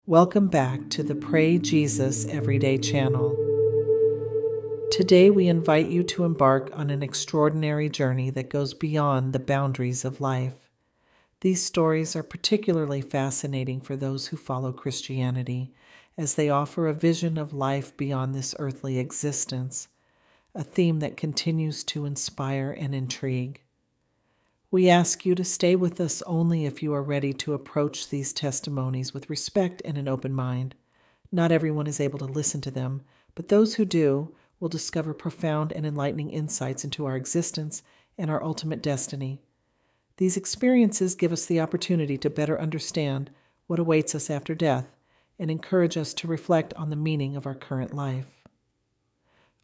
Welcome back to the Pray Jesus Everyday channel. Today we invite you to embark on an extraordinary journey that goes beyond the boundaries of life. These stories are particularly fascinating for those who follow Christianity, as they offer a vision of life beyond this earthly existence, a theme that continues to inspire and intrigue. We ask you to stay with us only if you are ready to approach these testimonies with respect and an open mind. Not everyone is able to listen to them, but those who do will discover profound and enlightening insights into our existence and our ultimate destiny. These experiences give us the opportunity to better understand what awaits us after death and encourage us to reflect on the meaning of our current life.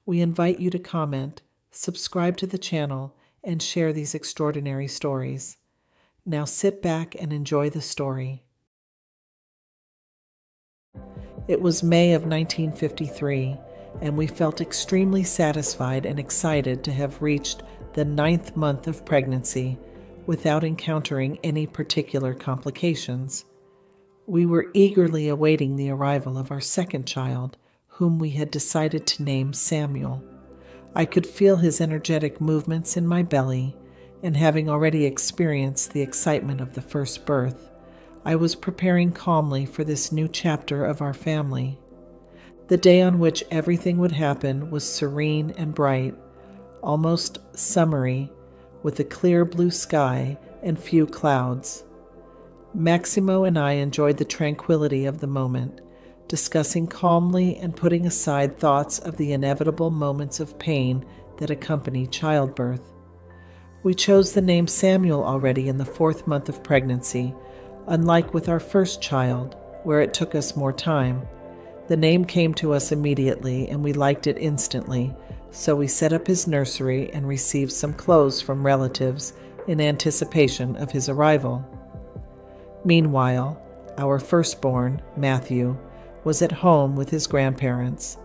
We invite you to comment, subscribe to the channel, and share these extraordinary stories. Now sit back and enjoy the story. It was May of 1953, and we felt extremely satisfied and excited to have reached the 9th month of pregnancy without encountering any particular complications. We were eagerly awaiting the arrival of our second child, whom we had decided to name Samuel. I could feel his energetic movements in my belly, and having already experienced the excitement of the first birth, I was preparing calmly for this new chapter of our family. The day on which everything would happen was serene and bright, almost summery, with a clear blue sky and few clouds. Maximo and I enjoyed the tranquility of the moment, discussing calmly and putting aside thoughts of the inevitable moments of pain that accompany childbirth. We chose the name Samuel already in the 4th month of pregnancy, unlike with our first child, where it took us more time. The name came to us immediately, and we liked it instantly, so we set up his nursery and received some clothes from relatives in anticipation of his arrival. Meanwhile, our firstborn, Matthew, was at home with his grandparents,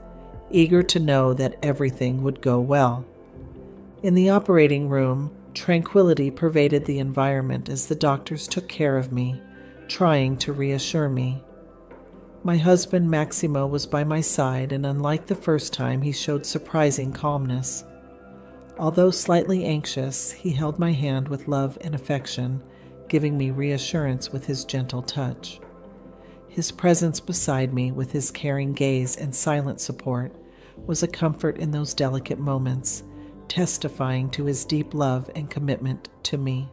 eager to know that everything would go well. In the operating room, tranquility pervaded the environment as the doctors took care of me, trying to reassure me. My husband Maximo was by my side, and unlike the first time, he showed surprising calmness. Although slightly anxious, he held my hand with love and affection, giving me reassurance with his gentle touch. His presence beside me, with his caring gaze and silent support, was a comfort in those delicate moments, testifying to his deep love and commitment to me.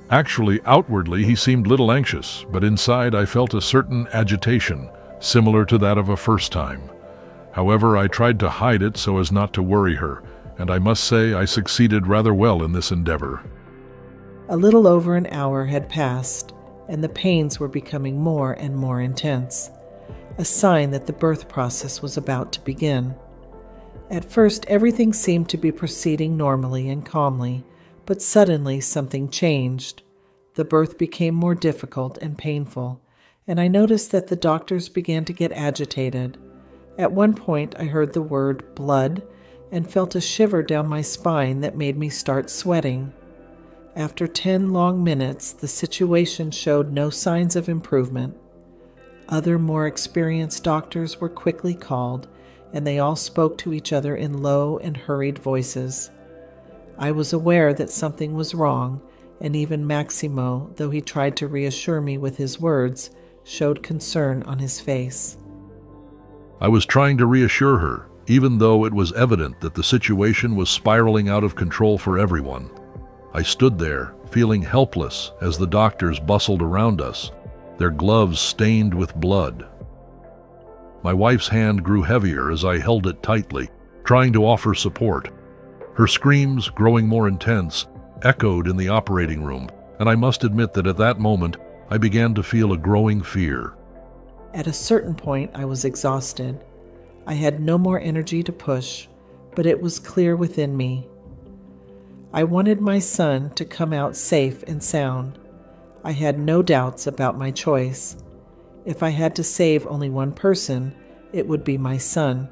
Actually, outwardly, he seemed little anxious, but inside I felt a certain agitation, similar to that of a first time. However, I tried to hide it so as not to worry her, and I must say I succeeded rather well in this endeavor. A little over an hour had passed, and the pains were becoming more and more intense, a sign that the birth process was about to begin. At first, everything seemed to be proceeding normally and calmly, but suddenly something changed. The birth became more difficult and painful, and I noticed that the doctors began to get agitated. At one point, I heard the word blood and felt a shiver down my spine that made me start sweating. After 10 long minutes, the situation showed no signs of improvement. Other more experienced doctors were quickly called, and they all spoke to each other in low and hurried voices. I was aware that something was wrong, and even Maximo, though he tried to reassure me with his words, showed concern on his face. I was trying to reassure her, even though it was evident that the situation was spiraling out of control for everyone. I stood there, feeling helpless as the doctors bustled around us, their gloves stained with blood. My wife's hand grew heavier as I held it tightly, trying to offer support. Her screams, growing more intense, echoed in the operating room, and I must admit that at that moment I began to feel a growing fear. At a certain point, I was exhausted. I had no more energy to push, but it was clear within me. I wanted my son to come out safe and sound. I had no doubts about my choice. If I had to save only one person, it would be my son.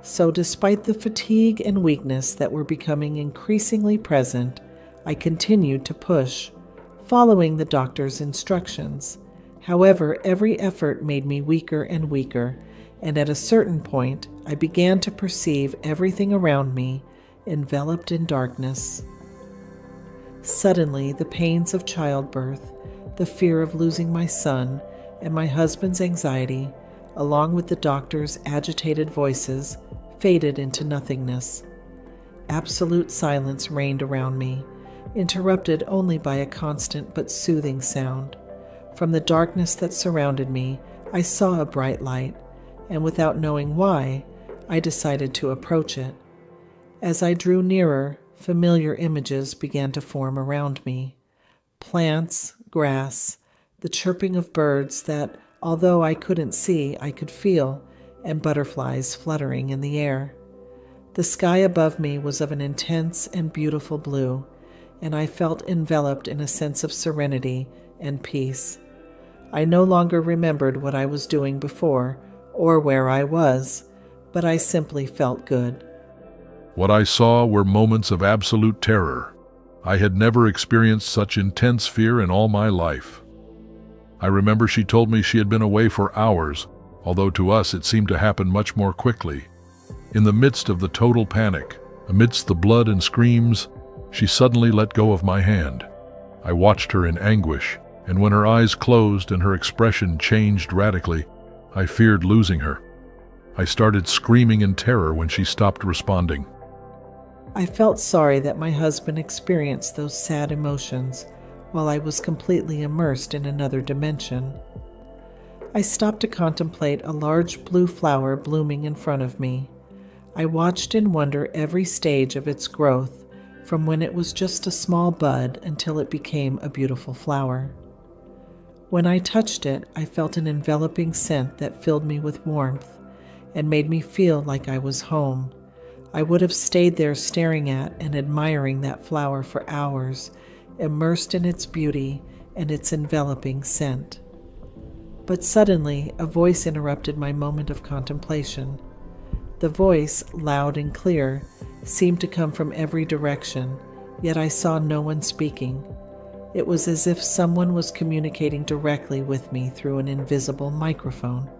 So despite the fatigue and weakness that were becoming increasingly present, I continued to push, following the doctor's instructions. However, every effort made me weaker and weaker, and at a certain point, I began to perceive everything around me enveloped in darkness. Suddenly, the pains of childbirth, the fear of losing my son, and my husband's anxiety, along with the doctor's agitated voices, faded into nothingness. Absolute silence reigned around me, interrupted only by a constant but soothing sound. From the darkness that surrounded me, I saw a bright light, and without knowing why, I decided to approach it. As I drew nearer, familiar images began to form around me. Plants, grass, the chirping of birds that, although I couldn't see, I could feel, and butterflies fluttering in the air. The sky above me was of an intense and beautiful blue, and I felt enveloped in a sense of serenity and peace. I no longer remembered what I was doing before or where I was, but I simply felt good. What I saw were moments of absolute terror. I had never experienced such intense fear in all my life. I remember she told me she had been away for hours, although to us it seemed to happen much more quickly. In the midst of the total panic, amidst the blood and screams, she suddenly let go of my hand. I watched her in anguish, and when her eyes closed and her expression changed radically, I feared losing her. I started screaming in terror when she stopped responding. I felt sorry that my husband experienced those sad emotions while I was completely immersed in another dimension. I stopped to contemplate a large blue flower blooming in front of me. I watched in wonder every stage of its growth, from when it was just a small bud until it became a beautiful flower. When I touched it, I felt an enveloping scent that filled me with warmth and made me feel like I was home. I would have stayed there staring at and admiring that flower for hours, immersed in its beauty and its enveloping scent. But suddenly, a voice interrupted my moment of contemplation. The voice, loud and clear, seemed to come from every direction, yet I saw no one speaking. It was as if someone was communicating directly with me through an invisible microphone.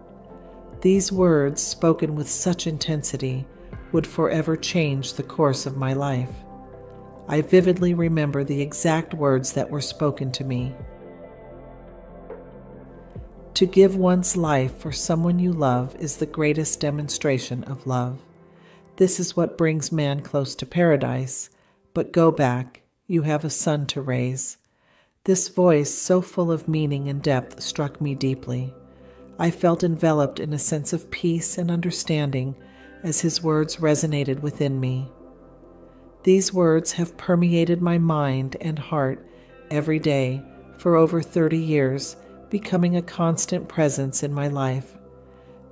These words, spoken with such intensity, would forever change the course of my life. I vividly remember the exact words that were spoken to me. To give one's life for someone you love is the greatest demonstration of love. This is what brings man close to paradise. But go back, you have a son to raise. This voice, so full of meaning and depth, struck me deeply. I felt enveloped in a sense of peace and understanding as his words resonated within me. These words have permeated my mind and heart every day for over 30 years, becoming a constant presence in my life.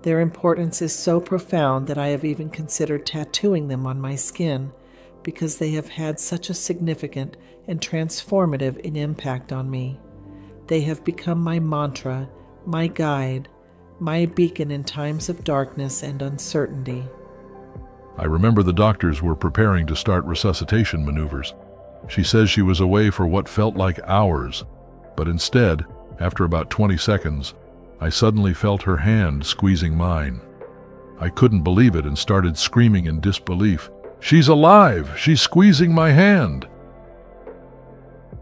Their importance is so profound that I have even considered tattooing them on my skin because they have had such a significant and transformative impact on me. They have become my mantra, my guide, my beacon in times of darkness and uncertainty. I remember the doctors were preparing to start resuscitation maneuvers. She says she was away for what felt like hours, but instead, after about 20 seconds, I suddenly felt her hand squeezing mine. I couldn't believe it and started screaming in disbelief. "She's alive! She's squeezing my hand!"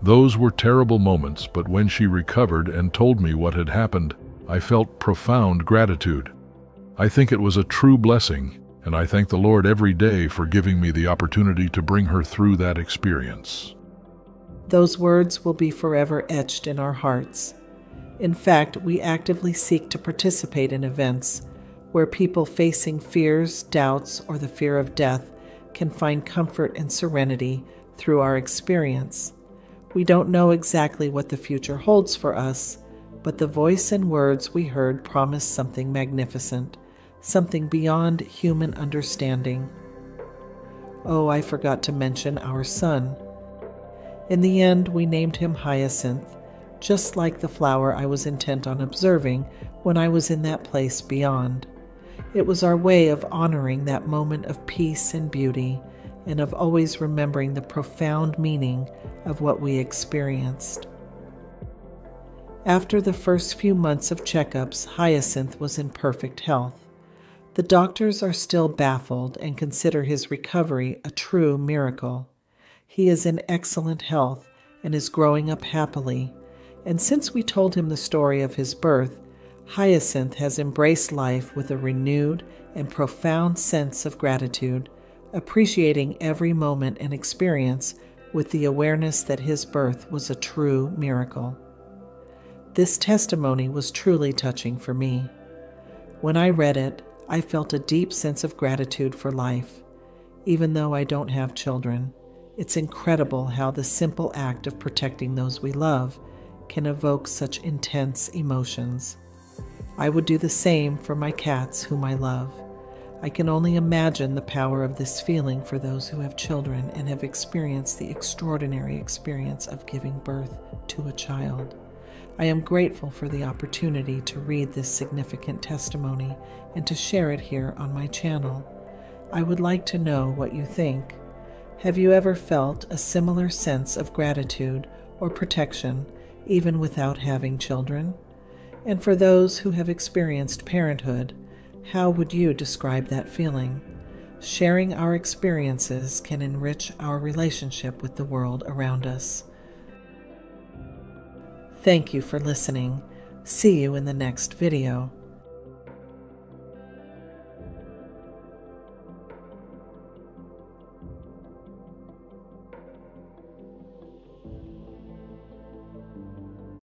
Those were terrible moments, but when she recovered and told me what had happened, I felt profound gratitude. I think it was a true blessing, and I thank the Lord every day for giving me the opportunity to bring her through that experience. Those words will be forever etched in our hearts. In fact, we actively seek to participate in events where people facing fears, doubts, or the fear of death can find comfort and serenity through our experience. We don't know exactly what the future holds for us, but the voice and words we heard promise something magnificent, something beyond human understanding. Oh, I forgot to mention our son. In the end, we named him Hyacinth, just like the flower I was intent on observing when I was in that place beyond. It was our way of honoring that moment of peace and beauty, and of always remembering the profound meaning of what we experienced. After the first few months of checkups, Hyacinth was in perfect health. The doctors are still baffled and consider his recovery a true miracle. He is in excellent health and is growing up happily, and since we told him the story of his birth, Hyacinth has embraced life with a renewed and profound sense of gratitude, appreciating every moment and experience with the awareness that his birth was a true miracle. This testimony was truly touching for me. When I read it, I felt a deep sense of gratitude for life. Even though I don't have children, it's incredible how the simple act of protecting those we love can evoke such intense emotions. I would do the same for my cats whom I love. I can only imagine the power of this feeling for those who have children and have experienced the extraordinary experience of giving birth to a child. I am grateful for the opportunity to read this significant testimony and to share it here on my channel. I would like to know what you think. Have you ever felt a similar sense of gratitude or protection, even without having children? And for those who have experienced parenthood, how would you describe that feeling? Sharing our experiences can enrich our relationship with the world around us. Thank you for listening. See you in the next video.